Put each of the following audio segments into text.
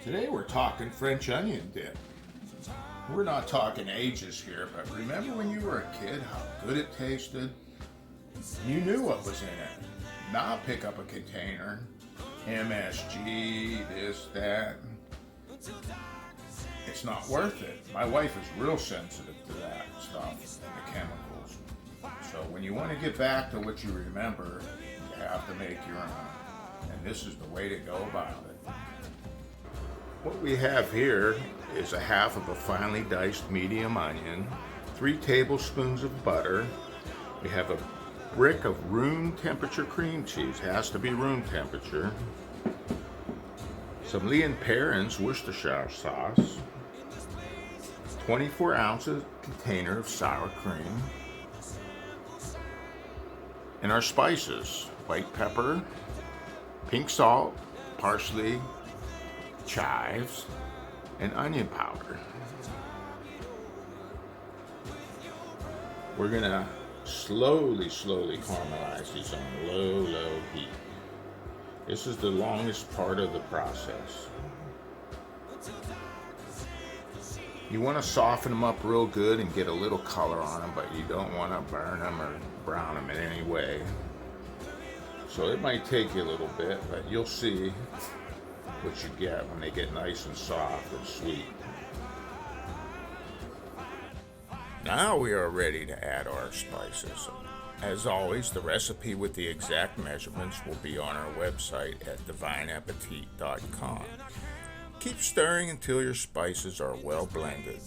Today we're talking French onion dip. We're not talking ages here, but remember when you were a kid how good it tasted? You knew what was in it. Now pick up a container, MSG, this, that. It's not worth it. My wife is real sensitive to that stuff and the chemicals. So when you want to get back to what you remember, you have to make your own. And this is the way to go about it. What we have here is a half of a finely diced medium onion, 3 tablespoons of butter. We have a brick of room temperature cream cheese, has to be room temperature. Some Lee & Perrins Worcestershire sauce, 24 ounces container of sour cream, and our spices: white pepper, pink salt, parsley, chives, and onion powder. We're gonna slowly caramelize these on low heat. This is the longest part of the process. You want to soften them up real good and get a little color on them, but you don't want to burn them or brown them in any way. So it might take you a little bit, but you'll see what you get when they get nice and soft and sweet. Now we are ready to add our spices. As always, the recipe with the exact measurements will be on our website at divineappetit.com. Keep stirring until your spices are well blended.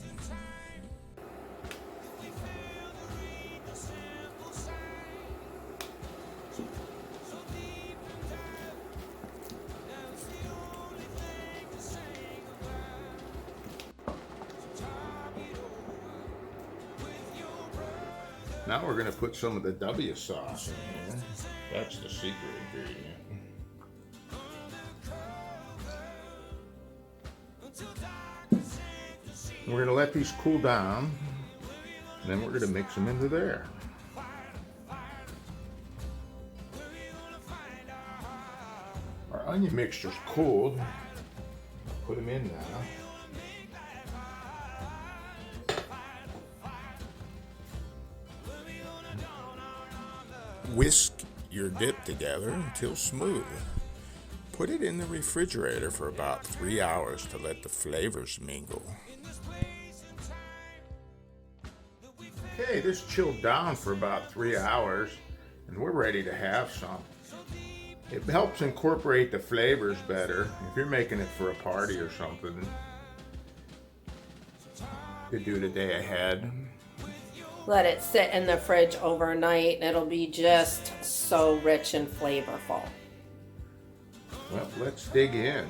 Now we're going to put some of the W sauce in here. That's the secret ingredient. We're going to let these cool down, and then we're going to mix them into there. Our onion mixture's cooled. Put them in now. Whisk your dip together until smooth. Put it in the refrigerator for about 3 hours to let the flavors mingle. Okay, this chilled down for about 3 hours and we're ready to have some. It helps incorporate the flavors better if you're making it for a party or something. You could do it a day ahead. Let it sit in the fridge overnight and it'll be just so rich and flavorful. Well, let's dig in.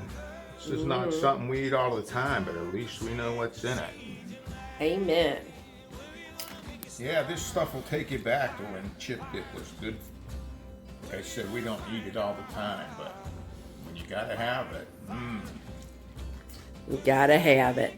This is not something we eat all the time, but at least we know what's in it. Amen. Yeah, this stuff will take you back to when chip dip was good. Like I said, we don't eat it all the time, but when you gotta have it. You gotta have it.